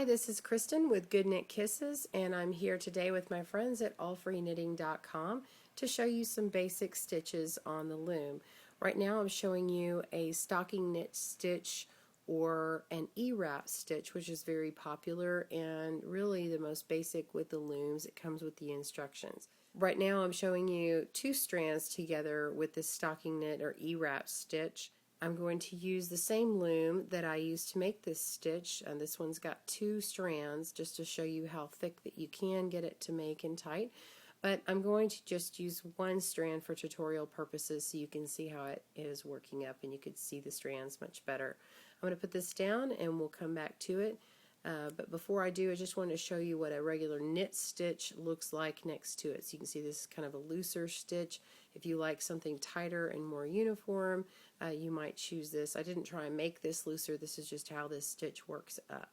Hi, this is Kristen with GoodKnitKisses, and I'm here today with my friends at allfreeknitting.com to show you some basic stitches on the loom. Right now I'm showing you a stocking knit stitch or an ewrap stitch, which is very popular and really the most basic with the looms. It comes with the instructions. Right now I'm showing you two strands together with this stocking knit or ewrap stitch. I'm going to use the same loom that I used to make this stitch, and this one's got two strands just to show you how thick that you can get it to make and tight. But I'm going to just use one strand for tutorial purposes so you can see how it is working up and you can see the strands much better. I'm going to put this down and we'll come back to it. But before I do, I just wanted to show you what a regular knit stitch looks like next to it. So you can see this is kind of a looser stitch. If you like something tighter and more uniform, you might choose this. I didn't try and make this looser. This is just how this stitch works up.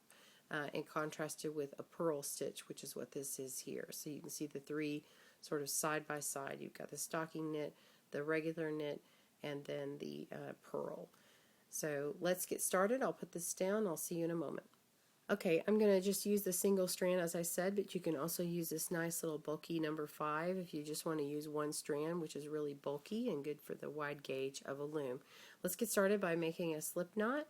And contrasted with a purl stitch, which is what this is here. So you can see the three sort of side by side. You've got the stocking knit, the regular knit, and then the purl. So let's get started. I'll put this down. I'll see you in a moment. Okay, I'm going to just use the single strand as I said, but you can also use this nice little bulky number 5 if you just want to use one strand, which is really bulky and good for the wide gauge of a loom. Let's get started by making a slip knot.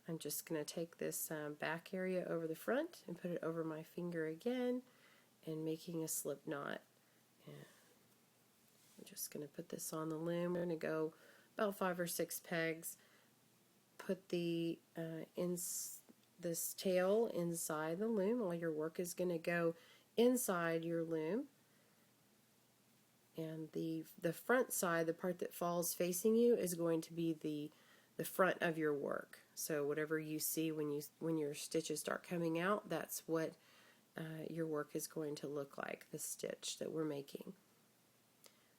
I'm just going to take this back area over the front and put it over my finger again and making a slip knot. And I'm just going to put this on the loom. We're going to go about 5 or 6 pegs. Put the this tail inside the loom. All your work is going to go inside your loom, and the front side, the part that falls facing you, is going to be the front of your work. So whatever you see when your stitches start coming out, that's what your work is going to look like, the stitch that we're making.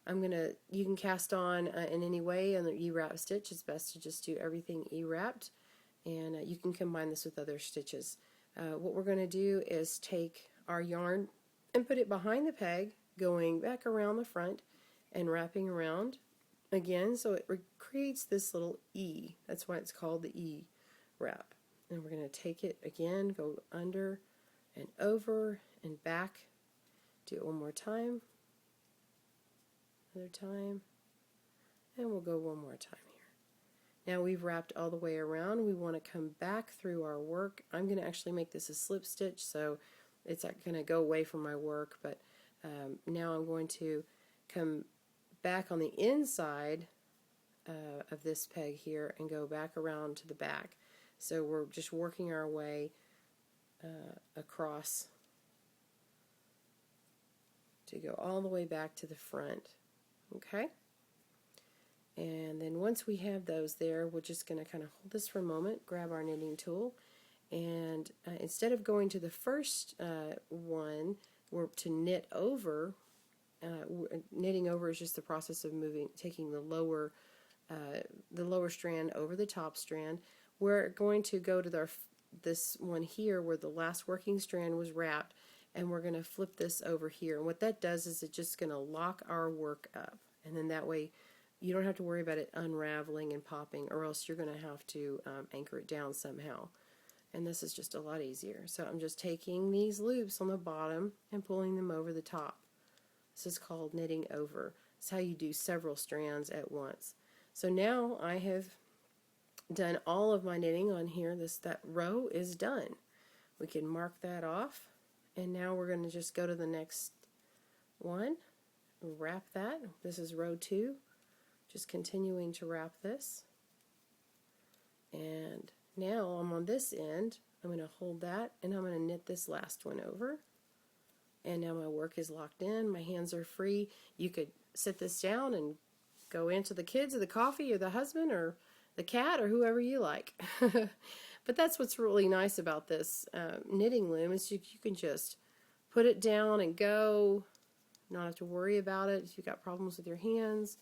You can cast on in any way on the ewrap stitch. It's best to just do everything ewrapped. And you can combine this with other stitches. What we're going to do is take our yarn and put it behind the peg, going back around the front and wrapping around again, so it creates this little E. That's why it's called the E wrap. And we're going to take it again, go under and over and back. Do it one more time, another time, and we'll go one more time. Now we've wrapped all the way around. We want to come back through our work. I'm going to actually make this a slip stitch, so it's not going to go away from my work, but now I'm going to come back on the inside of this peg here and go back around to the back. So we're just working our way across to go all the way back to the front. Okay? And then once we have those there, we're just going to kind of hold this for a moment, grab our knitting tool, and instead of going to the first one, we're to knit over. Knitting over is just the process of taking the lower strand over the top strand. We're going to go to this one here where the last working strand was wrapped, and we're going to flip this over here. And what that does is it's just going to lock our work up, and then that way you don't have to worry about it unraveling and popping, or else you're going to have to anchor it down somehow. And this is just a lot easier. So I'm just taking these loops on the bottom and pulling them over the top. This is called knitting over. It's how you do several strands at once. So now I have done all of my knitting on here. That row is done. We can mark that off, and now we're going to just go to the next one, wrap that. This is row 2. Just continuing to wrap this, and now I'm on this end. I'm going to hold that and I'm going to knit this last one over, and now my work is locked in. My hands are free. You could sit this down and go into the kids or the coffee or the husband or the cat or whoever you like. But that's what's really nice about this knitting loom, is you can just put it down and go, not have to worry about it if you've got problems with your hands.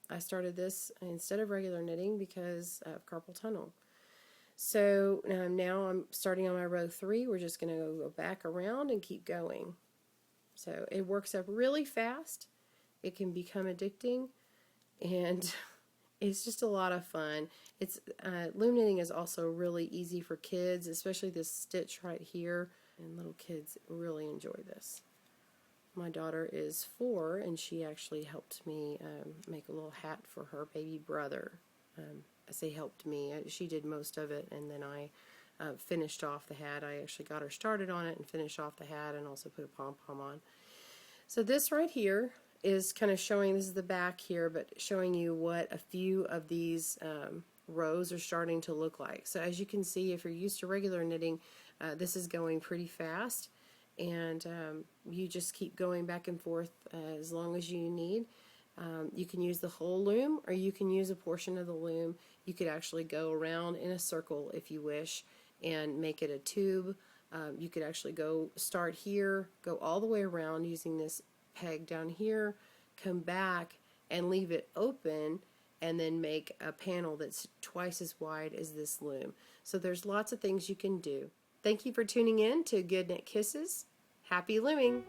I started this instead of regular knitting because of carpal tunnel. So now I'm starting on my row 3. We're just going to go back around and keep going. So it works up really fast. It can become addicting, and It's just a lot of fun. It's loom knitting is also really easy for kids, especially this stitch right here, and little kids really enjoy this. My daughter is 4, and she actually helped me make a little hat for her baby brother. I say helped me. She did most of it, and then I finished off the hat. I actually got her started on it and finished off the hat and also put a pom-pom on. So this right here is kind of showing, this is the back here, but showing you what a few of these rows are starting to look like. So as you can see, if you're used to regular knitting, this is going pretty fast, and you just keep going back and forth as long as you need. You can use the whole loom, or you can use a portion of the loom. You could actually go around in a circle if you wish and make it a tube. You could actually go start here, go all the way around using this peg down here, come back and leave it open, and then make a panel that's twice as wide as this loom. So there's lots of things you can do. Thank you for tuning in to Good Knit Kisses. Happy looming!